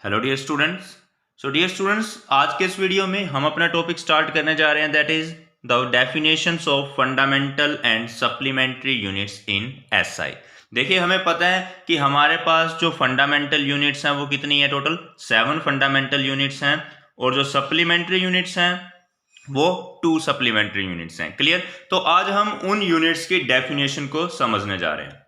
Hello dear students. Dear students, आज के इस वीडियो में हम अपना टॉपिक स्टार्ट करने जा रहे हैं, that is the definitions of fundamental and supplementary units in SI. देखिए, हमें पता है कि हमारे पास जो फंडामेंटल यूनिट्स हैं वो कितनी है, टोटल 7 फंडामेंटल यूनिट्स हैं, और जो सप्लीमेंट्री यूनिट्स हैं वो 2 सप्लीमेंट्री यूनिट्स हैं। क्लियर? तो आज हम उन यूनिट्स की डेफिनेशन को समझने जा रहे हैं।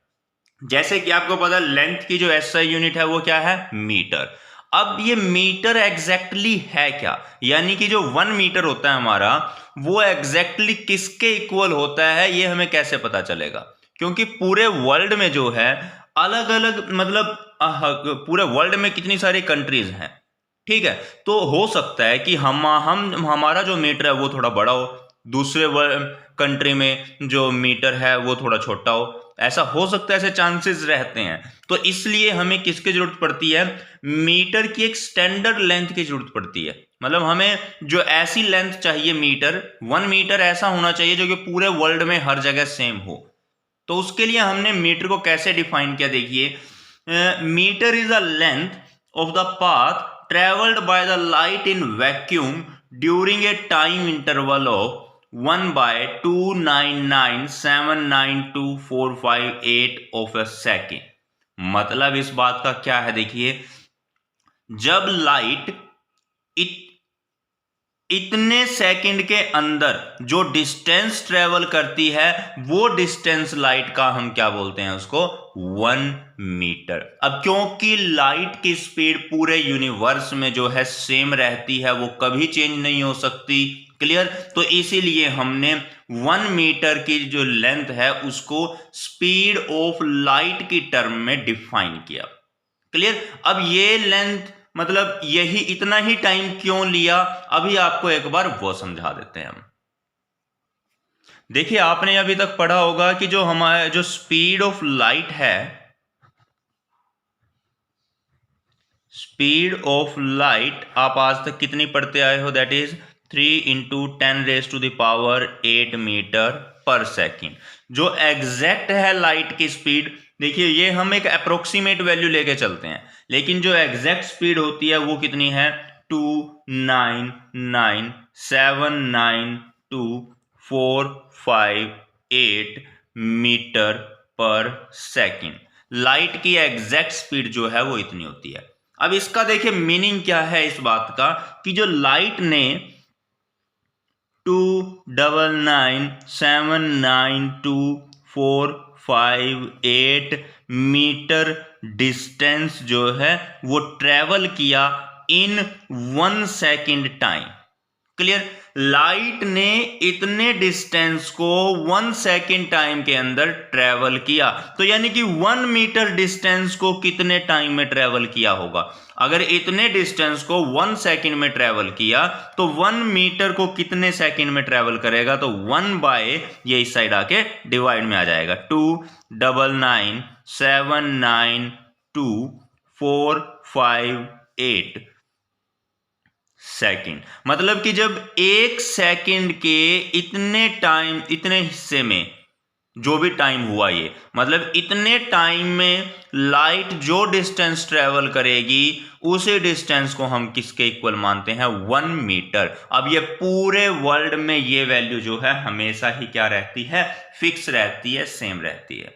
जैसे कि आपको पता, लेंथ की जो एसआई यूनिट है वो क्या है, मीटर। अब ये मीटर एग्जैक्टली है क्या, यानी कि जो 1 मीटर होता है हमारा, वो एग्जैक्टली किसके इक्वल होता है, ये हमें कैसे पता चलेगा? क्योंकि पूरे वर्ल्ड में जो है अलग अलग, मतलब पूरे वर्ल्ड में कितनी सारी कंट्रीज हैं, ठीक है? तो हो सकता है कि हम हमारा जो मीटर है वो थोड़ा बड़ा हो, दूसरे कंट्री में जो मीटर है वो थोड़ा छोटा हो, ऐसा हो सकता है, ऐसे चांसेस रहते हैं। तो इसलिए हमें किसकी जरूरत पड़ती है, मीटर की एक स्टैंडर्ड लेंथ की जरूरत पड़ती है। मतलब हमें जो ऐसी लेंथ चाहिए, मीटर 1 मीटर ऐसा होना चाहिए जो कि पूरे वर्ल्ड में हर जगह सेम हो। तो उसके लिए हमने मीटर को कैसे डिफाइन किया, देखिए, metre is a length of the path traveled by the light in vacuum during a time interval of 1 by 299,792,458 of a second। मतलब इस बात का क्या है, देखिए, जब लाइट इतने सेकंड के अंदर जो डिस्टेंस ट्रेवल करती है, वो डिस्टेंस लाइट का हम क्या बोलते हैं, उसको 1 मीटर। अब क्योंकि लाइट की स्पीड पूरे यूनिवर्स में जो है सेम रहती है, वो कभी चेंज नहीं हो सकती। क्लियर? तो इसीलिए हमने 1 मीटर की जो लेंथ है उसको स्पीड ऑफ लाइट की टर्म में डिफाइन किया। क्लियर? अब ये लेंथ, मतलब यही इतना ही टाइम क्यों लिया, अभी आपको एक बार वो समझा देते हैं हम। देखिए, आपने अभी तक पढ़ा होगा कि जो हमारे जो स्पीड ऑफ लाइट है, स्पीड ऑफ लाइट आप आज तक कितनी पढ़ते आए हो, दैट इज 3 इंटू 10⁸ मीटर पर सेकेंड। जो एग्जैक्ट है लाइट की स्पीड, देखिए ये हम एक अप्रोक्सीमेट वैल्यू लेके चलते हैं, लेकिन जो एग्जैक्ट स्पीड होती है वो कितनी है, 299,792,458 मीटर पर सेकेंड। लाइट की एग्जैक्ट स्पीड जो है वो इतनी होती है। अब इसका देखिए मीनिंग क्या है इस बात का, कि जो लाइट ने 299,792,458 मीटर डिस्टेंस जो है वो ट्रेवल किया इन 1 सेकेंड टाइम। क्लियर? लाइट ने इतने डिस्टेंस को 1 सेकेंड टाइम के अंदर ट्रेवल किया, तो यानी कि 1 मीटर डिस्टेंस को कितने टाइम में ट्रेवल किया होगा? अगर इतने डिस्टेंस को 1 सेकेंड में ट्रेवल किया, तो 1 मीटर को कितने सेकेंड में ट्रेवल करेगा? तो 1 बाय, ये इस साइड आके डिवाइड में आ जाएगा, 299,792,458 सेकंड। मतलब कि जब 1 सेकंड के इतने टाइम, इतने हिस्से में जो भी टाइम हुआ, ये मतलब इतने टाइम में लाइट जो डिस्टेंस ट्रेवल करेगी, उसी डिस्टेंस को हम किसके इक्वल मानते हैं, 1 मीटर। अब ये पूरे वर्ल्ड में ये वैल्यू जो है हमेशा ही क्या रहती है, फिक्स रहती है, सेम रहती है।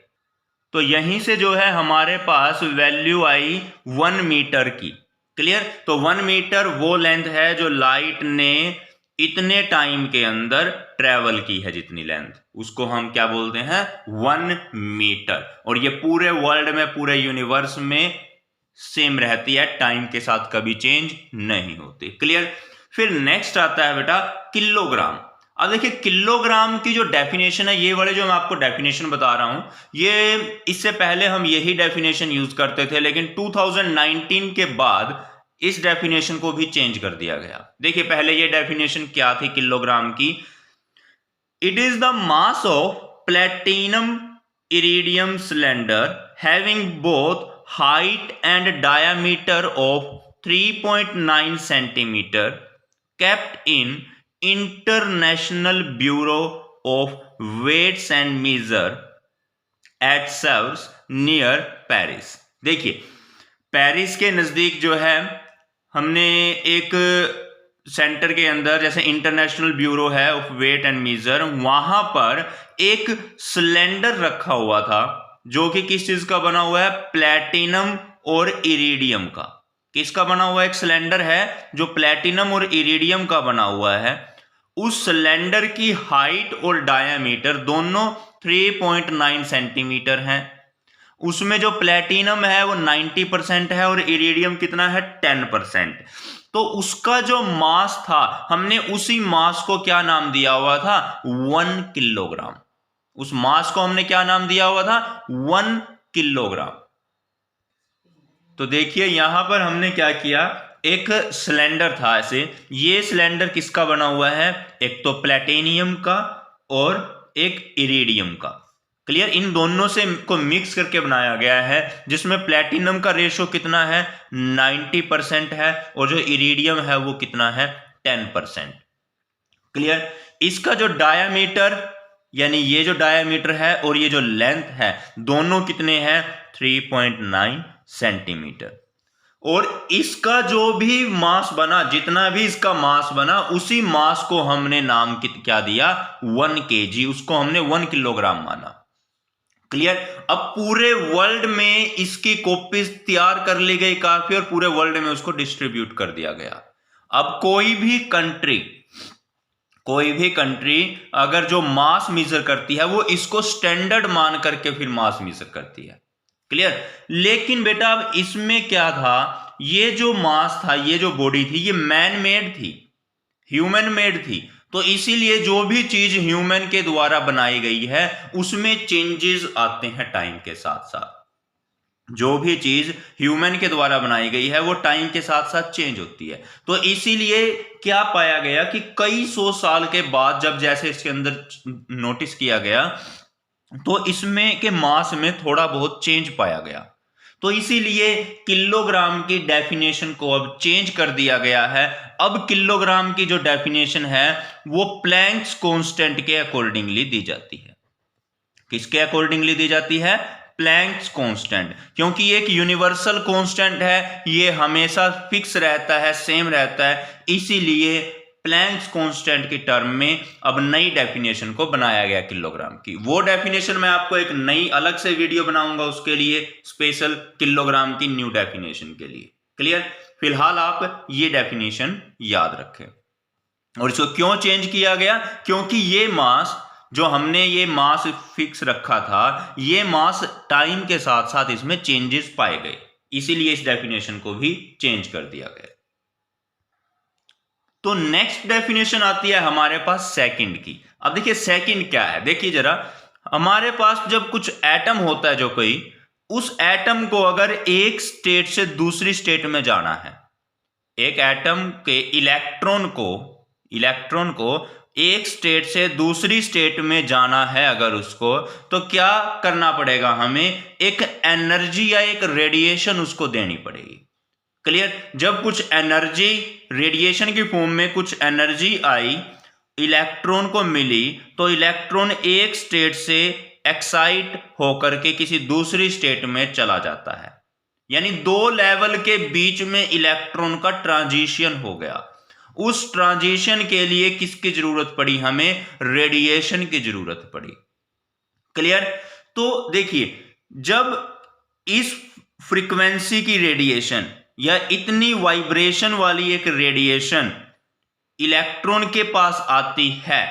तो यहीं से जो है हमारे पास वैल्यू आई 1 मीटर की। क्लियर? तो 1 मीटर वो लेंथ है जो लाइट ने इतने टाइम के अंदर ट्रेवल की है, जितनी लेंथ, उसको हम क्या बोलते हैं, 1 मीटर। और ये पूरे वर्ल्ड में, पूरे यूनिवर्स में सेम रहती है, टाइम के साथ कभी चेंज नहीं होती। क्लियर? फिर नेक्स्ट आता है बेटा किलोग्राम। अब देखिए, किलोग्राम की जो डेफिनेशन है, ये वाले जो मैं आपको डेफिनेशन बता रहा हूं, ये इससे पहले हम यही डेफिनेशन यूज करते थे, लेकिन 2019 के बाद इस डेफिनेशन को भी चेंज कर दिया गया। देखिए, पहले ये डेफिनेशन क्या थी किलोग्राम की, it is the mass of platinum iridium cylinder having both height and diameter of 3.9 centimetre kept in international bureau of weights and measure at सेव्स नियर पेरिस। देखिए, पेरिस के नजदीक जो है हमने एक सेंटर के अंदर, जैसे इंटरनेशनल ब्यूरो है ऑफ वेट एंड मीजर, वहां पर एक सिलेंडर रखा हुआ था जो कि किस चीज का बना हुआ है, प्लेटिनम और इरिडियम का। किसका बना हुआ एक सिलेंडर है जो प्लेटिनम और इरिडियम का बना हुआ है। उस सिलेंडर की हाइट और डायामीटर दोनों 3.9 सेंटीमीटर है। उसमें जो प्लेटिनम है वो 90% है और इरिडियम कितना है, 10%। तो उसका जो मास था, हमने उसी मास को क्या नाम दिया हुआ था, 1 किलोग्राम। उस मास को हमने क्या नाम दिया हुआ था, 1 किलोग्राम। तो देखिए यहां पर हमने क्या किया, एक सिलेंडर था ऐसे, ये सिलेंडर किसका बना हुआ है, एक तो प्लेटिनियम का और एक इरिडियम का। क्लियर, इन दोनों से को मिक्स करके बनाया गया है, जिसमें प्लेटिनम का रेशो कितना है, 90% है, और जो इरिडियम है वो कितना है, 10%। क्लियर, इसका जो डायामीटर, यानी ये जो डायामीटर है और ये जो लेंथ है, दोनों कितने हैं, 3.9 सेंटीमीटर। और इसका जो भी मास बना, जितना भी इसका मास बना, उसी मास को हमने नाम क्या दिया, 1 kg, उसको हमने 1 किलोग्राम माना। क्लियर, अब पूरे वर्ल्ड में इसकी कॉपीज तैयार कर ली गई काफी, और पूरे वर्ल्ड में उसको डिस्ट्रीब्यूट कर दिया गया। अब कोई भी कंट्री अगर जो मास मेजर करती है, वो इसको स्टैंडर्ड मान करके फिर मास मेजर करती है। क्लियर, लेकिन बेटा अब इसमें क्या था, ये जो मास था, ये जो बॉडी थी, ये मैन मेड थी, ह्यूमन मेड थी। तो इसीलिए जो भी चीज ह्यूमन के द्वारा बनाई गई है उसमें चेंजेस आते हैं टाइम के साथ साथ। जो भी चीज ह्यूमन के द्वारा बनाई गई है वो टाइम के साथ साथ चेंज होती है। तो इसीलिए क्या पाया गया कि कई 100 साल के बाद जब जैसे इसके अंदर नोटिस किया गया, तो इसमें के मास में थोड़ा बहुत चेंज पाया गया। तो इसीलिए किलोग्राम की डेफिनेशन को अब चेंज कर दिया गया है। अब किलोग्राम की जो डेफिनेशन है वो प्लैंक्स कांस्टेंट के अकॉर्डिंगली दी जाती है। किसके अकॉर्डिंगली दी जाती है, प्लैंक्स कांस्टेंट, क्योंकि एक यूनिवर्सल कांस्टेंट है, ये हमेशा फिक्स रहता है, सेम रहता है। इसीलिए प्लैंक्स कांस्टेंट की टर्म में अब नई डेफिनेशन को बनाया गया किलोग्राम की। वो डेफिनेशन मैं आपको एक नई अलग से वीडियो बनाऊंगा उसके लिए, स्पेशल किलोग्राम की न्यू डेफिनेशन के लिए। क्लियर, फिलहाल आप ये डेफिनेशन याद रखें। और इसको क्यों चेंज किया गया, क्योंकि ये मास जो हमने ये मास फिक्स रखा था, ये मास टाइम के साथ साथ इसमें चेंजेस पाए गए, इसीलिए इस डेफिनेशन को भी चेंज कर दिया गया। तो नेक्स्ट डेफिनेशन आती है हमारे पास सेकंड की। अब देखिए सेकंड क्या है, देखिए जरा, हमारे पास जब कुछ एटम होता है जो कोई, उस एटम को अगर एक स्टेट से दूसरी स्टेट में जाना है, एक एटम के इलेक्ट्रॉन को एक स्टेट से दूसरी स्टेट में जाना है अगर उसको, तो क्या करना पड़ेगा, हमें एक एनर्जी या एक रेडिएशन उसको देनी पड़ेगी। क्लियर, जब कुछ एनर्जी रेडिएशन की फॉर्म में कुछ एनर्जी आई, इलेक्ट्रॉन को मिली, तो इलेक्ट्रॉन एक स्टेट से एक्साइट होकर के किसी दूसरी स्टेट में चला जाता है। यानी दो लेवल के बीच में इलेक्ट्रॉन का ट्रांजिशन हो गया। उस ट्रांजिशन के लिए किसकी जरूरत पड़ी, हमें रेडिएशन की जरूरत पड़ी। क्लियर, तो देखिए जब इस फ्रीक्वेंसी की रेडिएशन या इतनी वाइब्रेशन वाली एक रेडिएशन इलेक्ट्रॉन के पास आती है,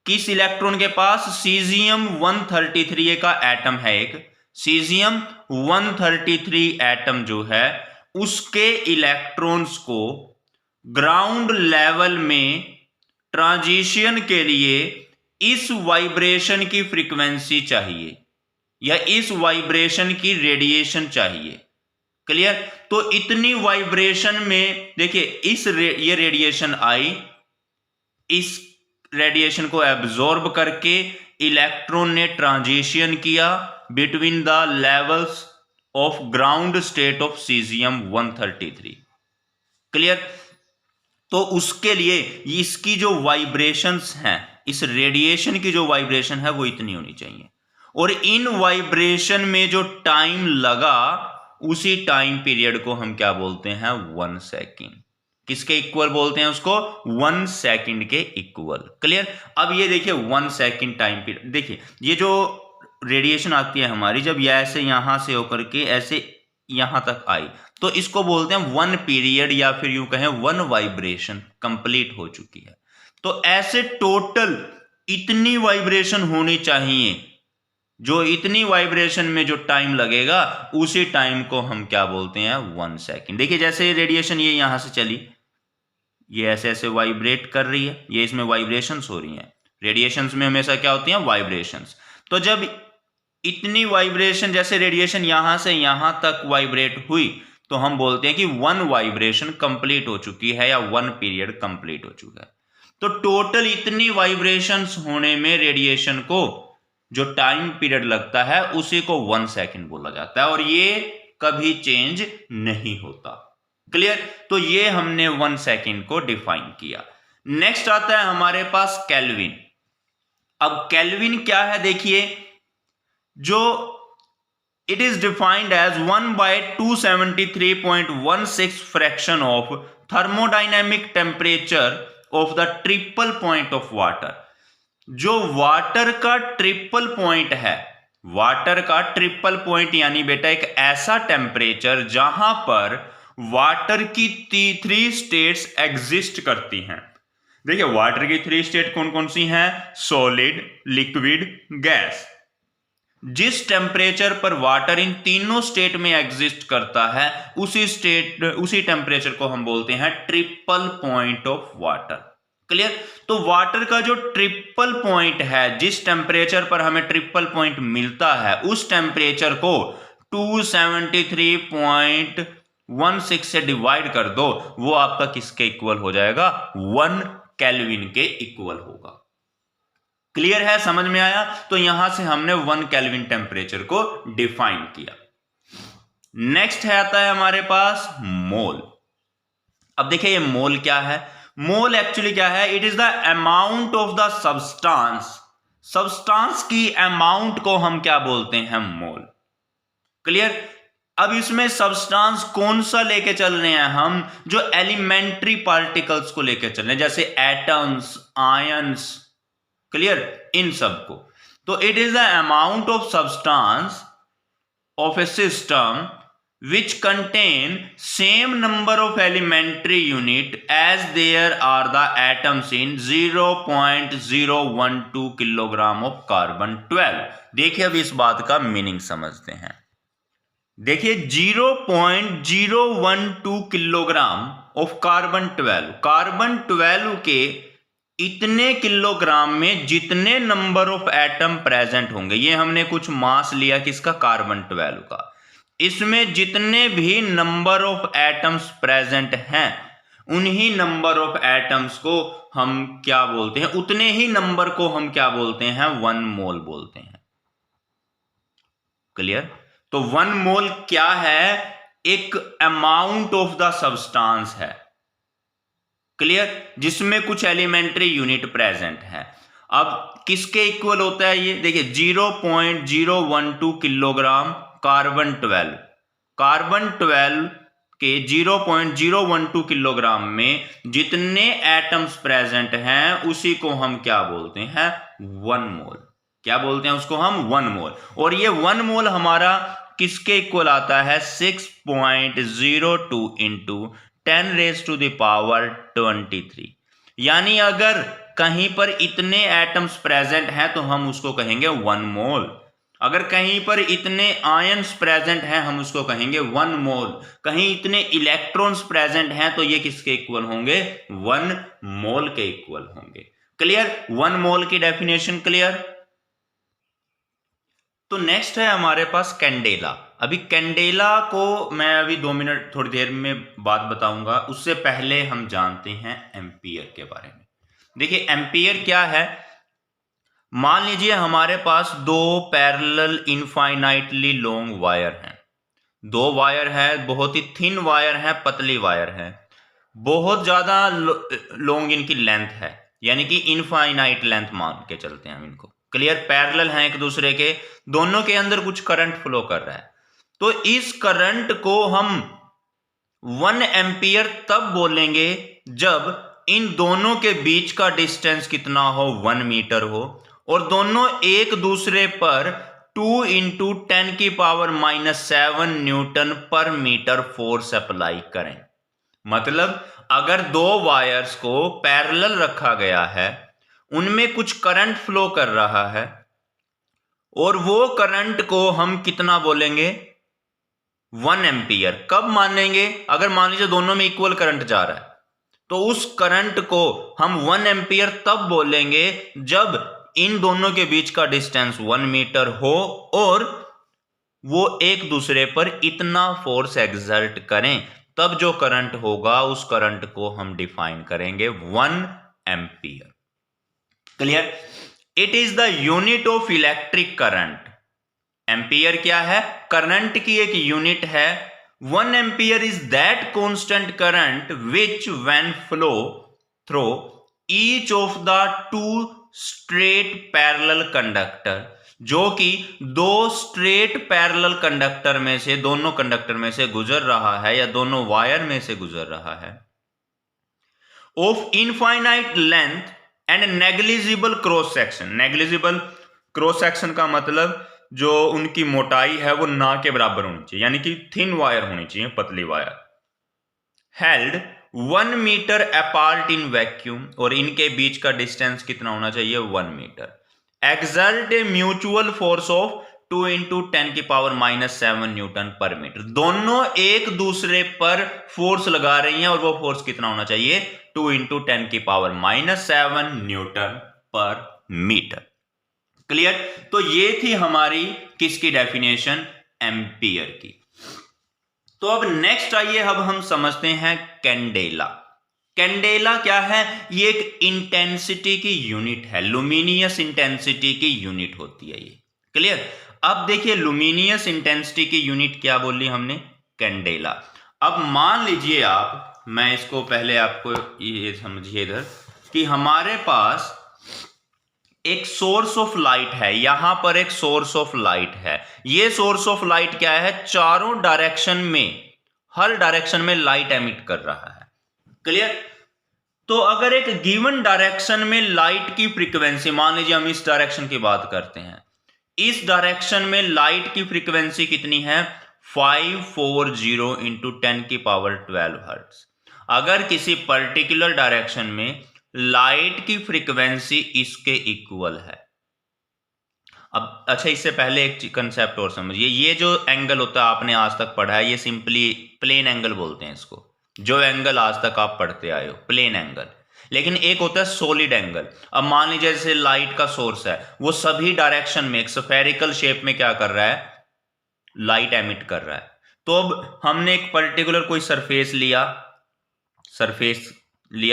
किस इलेक्ट्रॉन के पास, सीजियम 133 का एटम है, एक सीजियम 133 एटम जो है, उसके इलेक्ट्रॉन्स को ग्राउंड लेवल में ट्रांजिशन के लिए इस वाइब्रेशन की फ्रीक्वेंसी चाहिए या इस वाइब्रेशन की रेडिएशन चाहिए। क्लियर, तो इतनी वाइब्रेशन में देखिए ये रेडिएशन आई, इस रेडिएशन को एब्जॉर्ब करके इलेक्ट्रॉन ने ट्रांजिशन किया between the levels of ground state of caesium 133। Clear, तो उसके लिए इसकी जो वाइब्रेशंस हैं, इस रेडिएशन की जो वाइब्रेशन है वो इतनी होनी चाहिए, और इन वाइब्रेशन में जो टाइम लगा उसी टाइम पीरियड को हम क्या बोलते हैं? 1 सेकेंड। किसके इक्वल बोलते हैं उसको? 1 सेकेंड के इक्वल। क्लियर? अब ये देखिए 1 सेकेंड टाइम पीरियड, देखिए ये जो रेडिएशन आती है हमारी, जब ये ऐसे यहां से होकर के ऐसे यहां तक आई, तो इसको बोलते हैं 1 पीरियड, या फिर यूं कहें 1 वाइब्रेशन कंप्लीट हो चुकी है। तो ऐसे टोटल इतनी वाइब्रेशन होनी चाहिए, जो इतनी वाइब्रेशन में जो टाइम लगेगा उसी टाइम को हम क्या बोलते हैं? 1 सेकेंड। देखिए जैसे रेडिएशन ये यहां से चली, ये ऐसे ऐसे वाइब्रेट कर रही है, ये इसमें वाइब्रेशंस हो रही हैं। रेडिएशंस में हमेशा क्या होती हैं? वाइब्रेशंस। तो जब इतनी वाइब्रेशन, जैसे रेडिएशन यहां से यहां तक वाइब्रेट हुई, तो हम बोलते हैं कि 1 वाइब्रेशन कंप्लीट हो चुकी है, या 1 पीरियड कंप्लीट हो चुका है। तो टोटल इतनी वाइब्रेशंस होने में रेडिएशन को जो टाइम पीरियड लगता है उसी को 1 सेकेंड बोला जाता है, और ये कभी चेंज नहीं होता। क्लियर? तो ये हमने 1 सेकेंड को डिफाइन किया। नेक्स्ट आता है हमारे पास केल्विन। अब केल्विन क्या है? देखिए, जो it is defined as 1/273.16 fraction of thermodynamic temperature of the triple point of water. जो वाटर का ट्रिपल पॉइंट है, वाटर का ट्रिपल पॉइंट यानी बेटा एक ऐसा टेम्परेचर जहां पर वाटर की 3 स्टेट्स एग्जिस्ट करती हैं। देखिए वाटर की 3 स्टेट कौन कौन सी हैं? Solid, liquid, gas. जिस टेम्परेचर पर वाटर इन तीनों स्टेट में एग्जिस्ट करता है उसी टेम्परेचर को हम बोलते हैं triple point of water. Clear? तो वाटर का जो ट्रिपल पॉइंट है, जिस टेम्परेचर पर हमें ट्रिपल पॉइंट मिलता है, उस टेम्परेचर को 273.16 से डिवाइड कर दो, वो आपका किसके इक्वल हो जाएगा? 1 केल्विन के इक्वल होगा। क्लियर है? समझ में आया? तो यहां से हमने 1 केल्विन टेम्परेचर को डिफाइन किया। नेक्स्ट है आता है हमारे पास मोल। अब देखिए ये मोल क्या है? मोल एक्चुअली क्या है? It is the amount of the substance. Substance की अमाउंट को हम क्या बोलते हैं? मोल। क्लियर? अब इसमें सब्सटेंस कौन सा लेके चल रहे हैं हम? जो एलिमेंट्री पार्टिकल्स को लेके चल रहे हैं, जैसे एटम्स, आयंस। क्लियर? इन सब को। तो it is the amount of substance of A system which contain same number of elementary unit as there are the atoms in 0.012 kilogram of carbon 12। देखिए अब इस बात का मीनिंग समझते हैं। देखिए 0.012 किलोग्राम ऑफ कार्बन 12, कार्बन 12 के इतने किलोग्राम में जितने नंबर ऑफ एटम प्रेजेंट होंगे, ये हमने कुछ मास लिया किसका? कार्बन 12 का। इसमें जितने भी नंबर ऑफ एटम्स प्रेजेंट हैं, उन्हीं नंबर ऑफ एटम्स को हम क्या बोलते हैं? उतने ही नंबर को हम क्या बोलते हैं? 1 मोल बोलते हैं। क्लियर? तो 1 मोल क्या है? एक अमाउंट ऑफ द सब्सटेंस है। क्लियर? जिसमें कुछ एलिमेंट्री यूनिट प्रेजेंट है। अब किसके इक्वल होता है ये? देखिए 0.012 किलोग्राम कार्बन 12, कार्बन 12 के 0.012 किलोग्राम में जितने एटम्स प्रेजेंट हैं उसी को हम क्या बोलते हैं? 1 मोल। क्या बोलते हैं उसको हम? 1 मोल। और ये 1 मोल हमारा किसके इक्वल आता है? 6.02 इंटू 10⁻23। यानी अगर कहीं पर इतने एटम्स प्रेजेंट हैं तो हम उसको कहेंगे 1 मोल। अगर कहीं पर इतने आयंस प्रेजेंट हैं हम उसको कहेंगे 1 मोल। कहीं इतने इलेक्ट्रॉन्स प्रेजेंट हैं तो ये किसके इक्वल होंगे? 1 मोल के इक्वल होंगे। क्लियर? 1 मोल की डेफिनेशन क्लियर? तो नेक्स्ट है हमारे पास कैंडेला। अभी कैंडेला को मैं अभी 2 मिनट थोड़ी देर में बात बताऊंगा, उससे पहले हम जानते हैं एम्पियर के बारे में। देखिए एम्पियर क्या है? मान लीजिए हमारे पास 2 पैरेलल इनफाइनाइटली लॉन्ग वायर हैं। 2 वायर है, बहुत ही थिन वायर है, पतली वायर है, बहुत ज्यादा लॉन्ग इनकी लेंथ है, यानी कि इनफाइनाइट लेंथ मान के चलते हैं हम इनको। क्लियर? पैरेलल हैं एक दूसरे के, दोनों के अंदर कुछ करंट फ्लो कर रहा है। तो इस करंट को हम 1 एम्पियर तब बोलेंगे जब इन दोनों के बीच का डिस्टेंस कितना हो, 1 मीटर हो, और दोनों एक दूसरे पर 2 इंटू 10 की पावर -7 न्यूटन पर मीटर फोर्स अप्लाई करें। मतलब अगर दो वायर्स को पैरेलल रखा गया है, उनमें कुछ करंट फ्लो कर रहा है, और वो करंट को हम कितना बोलेंगे, 1 एम्पियर। कब मानेंगे, अगर मान लीजिए दोनों में इक्वल करंट जा रहा है, तो उस करंट को हम 1 एम्पियर तब बोलेंगे जब इन दोनों के बीच का डिस्टेंस 1 मीटर हो और वो एक दूसरे पर इतना फोर्स एक्सर्ट करें, तब जो करंट होगा उस करंट को हम डिफाइन करेंगे 1 ampere. Clear? It is the unit of electric current. Ampere क्या है? करंट की एक यूनिट है। 1 ampere is that constant current which when flow through each of the 2 straight parallel conductor, जो कि 2 स्ट्रेट पैरेलल कंडक्टर में से, दोनों कंडक्टर में से गुजर रहा है या दोनों वायर में से गुजर रहा है, of infinite length and negligible cross section. Negligible cross section का मतलब जो उनकी मोटाई है वो ना के बराबर होनी चाहिए, यानी कि थिन वायर होनी चाहिए, पतली wire. Held 1 metre apart in vacuum, और इनके बीच का डिस्टेंस कितना होना चाहिए, 1 metre. Exert a mutual force of 2 into 10 की पावर -7 न्यूटन पर मीटर। दोनों एक दूसरे पर फोर्स लगा रही हैं और वो फोर्स कितना होना चाहिए, 2 इंटू 10 की पावर -7 न्यूटन पर मीटर। क्लियर? तो ये थी हमारी किसकी डेफिनेशन, एम्पियर की। तो अब नेक्स्ट आइए, अब हम समझते हैं कैंडेला। कैंडेला क्या है? ये एक इंटेंसिटी की यूनिट है, लुमिनियस इंटेंसिटी की यूनिट होती है ये। क्लियर? अब देखिए लुमिनियस इंटेंसिटी की यूनिट क्या बोली हमने, कैंडेला। अब मान लीजिए आप, मैं इसको पहले आपको ये समझिए इधर कि हमारे पास एक सोर्स ऑफ लाइट है, यहां पर एक सोर्स ऑफ लाइट है। ये सोर्स ऑफ लाइट क्या है, चारों डायरेक्शन में, हर डायरेक्शन में लाइट एमिट कर रहा है। क्लियर? तो अगर एक गिवन डायरेक्शन में लाइट की फ्रीक्वेंसी, मान लीजिए हम इस डायरेक्शन की बात करते हैं, इस डायरेक्शन में लाइट की फ्रीक्वेंसी कितनी है, 540 इंटू 10 की पावर 12 हर्ट्ज। अगर किसी पर्टिकुलर डायरेक्शन में लाइट की फ्रीक्वेंसी इसके इक्वल है। अब अच्छा, इससे पहले एक कंसेप्ट और समझिए, ये जो एंगल होता है आपने आज तक पढ़ा है, ये सिंपली प्लेन एंगल बोलते हैं इसको, जो एंगल आज तक आप पढ़ते आए हो, प्लेन एंगल। लेकिन एक होता है सॉलिड एंगल। अब मान लीजिए जैसे लाइट का सोर्स है, वो सभी डायरेक्शन में एक स्फेरिकल शेप में क्या कर रहा है, लाइट एमिट कर रहा है। तो अब हमने एक पर्टिकुलर कोई सरफेस लिया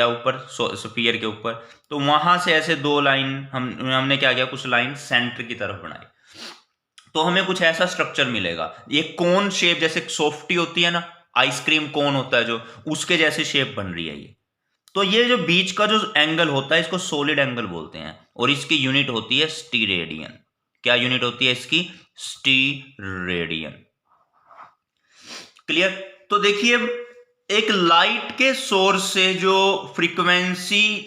ऊपर, स्फीयर के ऊपर, तो वहां से ऐसे 2 लाइन हमने क्या किया, कुछ लाइन सेंटर की तरफ बनाई, तो हमें कुछ ऐसा स्ट्रक्चर मिलेगा। ये कोन शेप, जैसे सॉफ्टी होती है ना, आइसक्रीम कोन होता है जो, उसके जैसे शेप बन रही है ये। तो ये जो बीच का जो एंगल होता है, इसको सॉलिड एंगल बोलते हैं, और इसकी यूनिट होती है स्टीरेडियन। क्या यूनिट होती है इसकी, स्टीरेडियन। क्लियर? तो देखिए एक लाइट के सोर्स से जो फ्रीक्वेंसी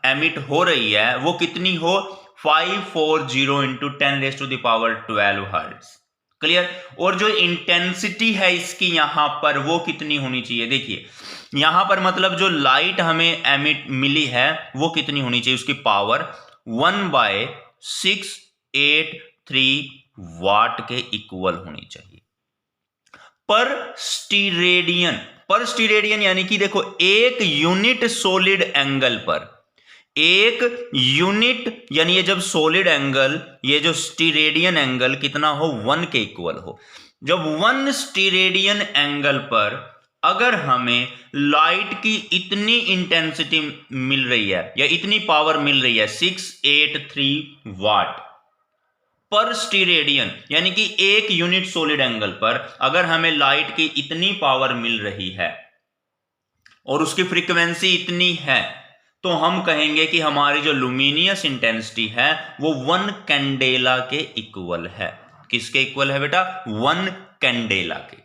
एमिट हो रही है वो कितनी हो, 540 इंटू 10⁻12 हर्ट्ज। क्लियर? और जो इंटेंसिटी है इसकी यहां पर वो कितनी होनी चाहिए, देखिए यहां पर मतलब जो लाइट हमें एमिट मिली है वो कितनी होनी चाहिए, उसकी पावर 1/683 वाट के इक्वल होनी चाहिए पर स्टीरेडियन। यानी कि देखो एक यूनिट सॉलिड एंगल पर, एक यूनिट, यानी ये जब सॉलिड एंगल, ये जो स्टीरेडियन एंगल कितना हो, 1 के इक्वल हो। जब 1 स्टीरेडियन एंगल पर अगर हमें लाइट की इतनी इंटेंसिटी मिल रही है या इतनी पावर मिल रही है, 683 वाट पर स्टीरेडियन, यानी कि एक यूनिट सॉलिड एंगल पर अगर हमें लाइट की इतनी पावर मिल रही है और उसकी फ्रीक्वेंसी इतनी है, तो हम कहेंगे कि हमारी जो लुमिनियस इंटेंसिटी है वो 1 कैंडेला के इक्वल है। किसके इक्वल है बेटा, 1 कैंडेला के।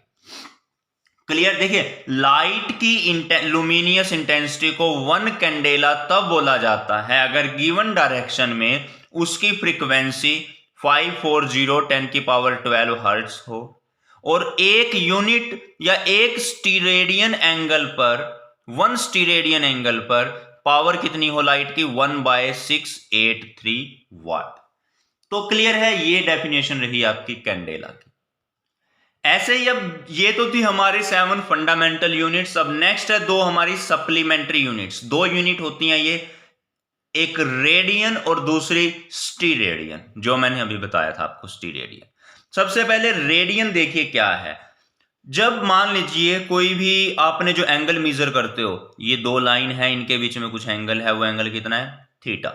क्लियर। देखिए लाइट की लुमिनियस इंटेंसिटी को 1 कैंडेला तब बोला जाता है अगर गिवन डायरेक्शन में उसकी फ्रीक्वेंसी 540×10⁻12 हर्ट्ज हो और एक यूनिट या एक स्टीरेडियन एंगल पर 1 स्टीरेडियन एंगल पर पावर कितनी हो लाइट की 1/683 वाट। तो क्लियर है, ये डेफिनेशन रही आपकी कैंडेला की। ऐसे ही अब ये तो थी हमारी 7 फंडामेंटल यूनिट्स। अब नेक्स्ट है 2 हमारी सप्लीमेंट्री यूनिट्स। 2 यूनिट होती हैं ये, एक रेडियन और दूसरी स्टीरेडियन, जो मैंने अभी बताया था आपको स्टीरेडियन। सबसे पहले रेडियन देखिए क्या है। जब मान लीजिए कोई भी आपने जो एंगल मेजर करते हो, ये 2 लाइन है, इनके बीच में कुछ एंगल है, वो एंगल कितना है थीटा।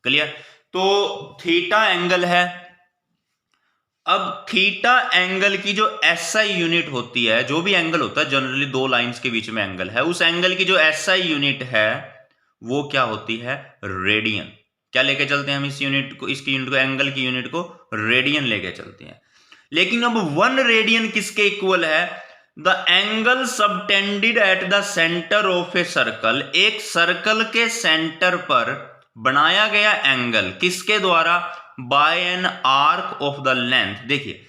क्लियर। तो थीटा एंगल है। अब थीटा एंगल की जो एसआई यूनिट होती है, जो भी एंगल होता है जनरली 2 लाइंस के बीच में एंगल है, उस एंगल की जो एसआई यूनिट है वो क्या होती है रेडियन। क्या लेके चलते हैं हम इस यूनिट को, इसकी यूनिट को, एंगल की यूनिट को रेडियन लेके चलते हैं। लेकिन अब 1 रेडियन किसके इक्वल है? The angle subtended at the centre of a circle. एक सर्कल के सेंटर पर बनाया गया एंगल किसके द्वारा? By an arc of the length. देखिए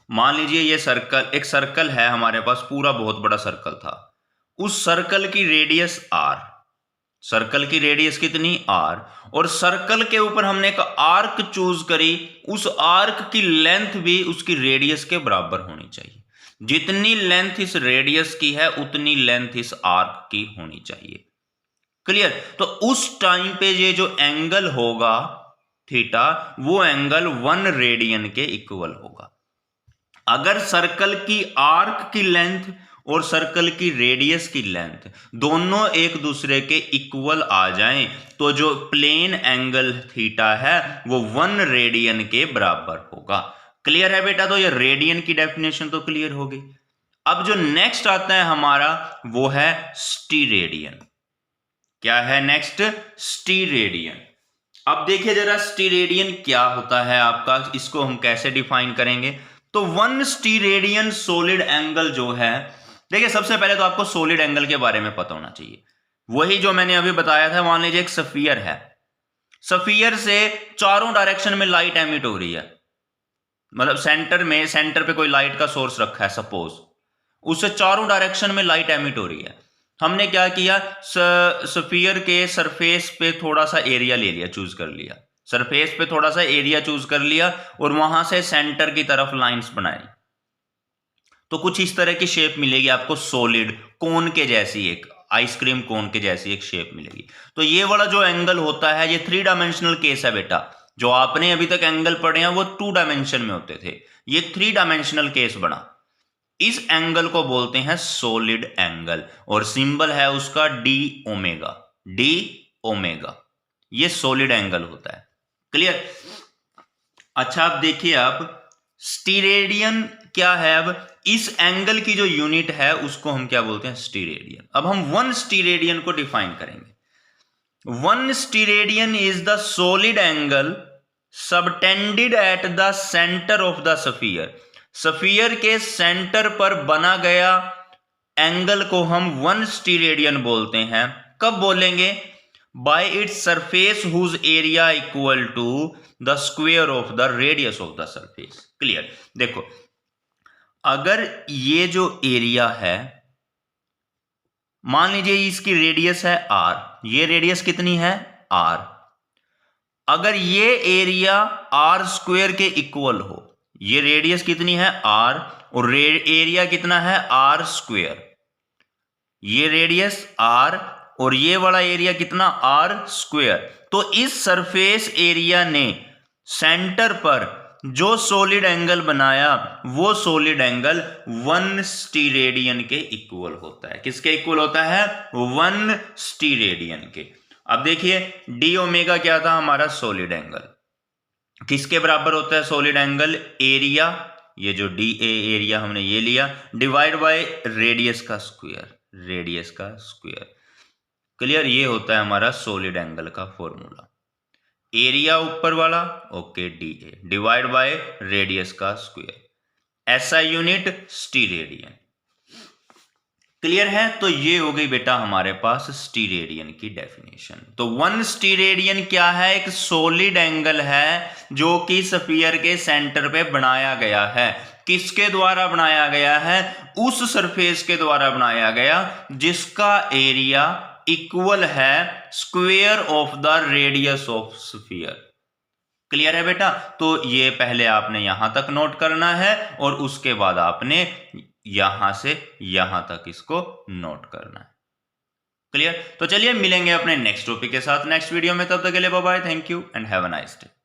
मान लीजिए ये सर्कल, एक सर्कल है हमारे पास, पूरा बहुत बड़ा सर्कल था, उस सर्कल की रेडियस आर, सर्कल की रेडियस कितनी आर, और सर्कल के ऊपर हमने एक आर्क चूज करी, उस आर्क की लेंथ भी उसकी रेडियस के बराबर होनी चाहिए। जितनी लेंथ इस रेडियस की है उतनी लेंथ इस आर्क की होनी चाहिए। क्लियर। तो उस टाइम पे ये जो एंगल होगा थीटा, वो एंगल 1 रेडियन के इक्वल होगा। अगर सर्कल की आर्क की लेंथ और सर्कल की रेडियस की लेंथ दोनों एक दूसरे के इक्वल आ जाएं, तो जो प्लेन एंगल थीटा है वो 1 रेडियन के बराबर होगा। क्लियर है बेटा। तो ये रेडियन की डेफिनेशन तो क्लियर होगी। अब जो नेक्स्ट आता है हमारा वो है स्टीरेडियन। क्या है नेक्स्ट? स्टीरेडियन। अब देखिए जरा स्टीरेडियन क्या होता है आपका, इसको हम कैसे डिफाइन करेंगे। तो 1 स्टीरेडियन सॉलिड एंगल जो है, देखिए सबसे पहले तो आपको सॉलिड एंगल के बारे में पता होना चाहिए। वही जो मैंने अभी बताया था, मान लीजिए एक स्फीयर है, स्फीयर से चारों डायरेक्शन में लाइट एमिट हो रही है, मतलब सेंटर पे कोई लाइट का सोर्स रखा है सपोज, उससे चारों डायरेक्शन में लाइट एमिट हो रही है। हमने क्या किया, स्फीयर के सरफेस पे थोड़ा सा एरिया ले लिया, चूज कर लिया, सरफेस पे थोड़ा सा एरिया चूज कर लिया और वहां से सेंटर की तरफ लाइंस बनाई, तो कुछ इस तरह की शेप मिलेगी आपको, सॉलिड कोन के जैसी, एक आइसक्रीम कोन के जैसी एक शेप मिलेगी। तो ये वाला जो एंगल होता है ये 3 डायमेंशनल केस है बेटा। जो आपने अभी तक एंगल पढ़े हैं वो 2 डायमेंशन में होते थे, ये 3 डायमेंशनल केस बना। इस एंगल को बोलते हैं सॉलिड एंगल और सिंबल है उसका डी ओमेगा। डी ओमेगा ये सॉलिड एंगल होता है। क्लियर। अच्छा अब देखिए, आप स्टीरेडियन क्या है? अब इस एंगल की जो यूनिट है उसको हम क्या बोलते हैं? स्टीरेडियन। अब हम 1 स्टीरेडियन को डिफाइन करेंगे। 1 steradian is the solid angle subtended at the centre of the sphere. Sphere के सेंटर पर बना गया एंगल को हम 1 स्टीरेडियन बोलते हैं। कब बोलेंगे? By its surface whose area equal to the square of the radius of the surface. Clear. देखो अगर ये जो एरिया है, मान लीजिए इसकी रेडियस है r, ये रेडियस कितनी है r, अगर ये एरिया r स्क्वायर के इक्वल हो, ये रेडियस कितनी है r और एरिया कितना है r स्क्वायर, ये रेडियस r और ये वाला एरिया कितना r स्क्वायर, तो इस सरफेस एरिया ने सेंटर पर जो सॉलिड एंगल बनाया वो सॉलिड एंगल 1 स्टीरेडियन के इक्वल होता है। किसके इक्वल होता है? 1 स्टीरेडियन के। अब देखिए डी ओमेगा क्या था हमारा? Solid angle. किसके बराबर होता है सॉलिड एंगल? एरिया, ये जो डी ए एरिया हमने ये लिया, डिवाइड बाय रेडियस का स्क्वायर, रेडियस का स्क्वायर। क्लियर। ये होता है हमारा सॉलिड एंगल का फॉर्मूला। एरिया ऊपर वाला, okay, D A divide by radius का square. SI unit steradian. Clear है? तो ये हो गई बेटा हमारे पास स्टीरेडियन की डेफिनेशन। तो 1 स्टीरेडियन क्या है? एक सॉलिड एंगल है जो कि स्फीयर के सेंटर पे बनाया गया है। किसके द्वारा बनाया गया है? उस सरफेस के द्वारा बनाया गया जिसका एरिया इक्वल है square of the radius of sphere. Clear है बेटा? तो ये पहले आपने यहां तक नोट करना है और उसके बाद आपने यहां से यहां तक इसको नोट करना है। क्लियर? तो चलिए मिलेंगे अपने नेक्स्ट टॉपिक के साथ नेक्स्ट वीडियो में। तब तक के लिए bye bye, thank you and have a nice day.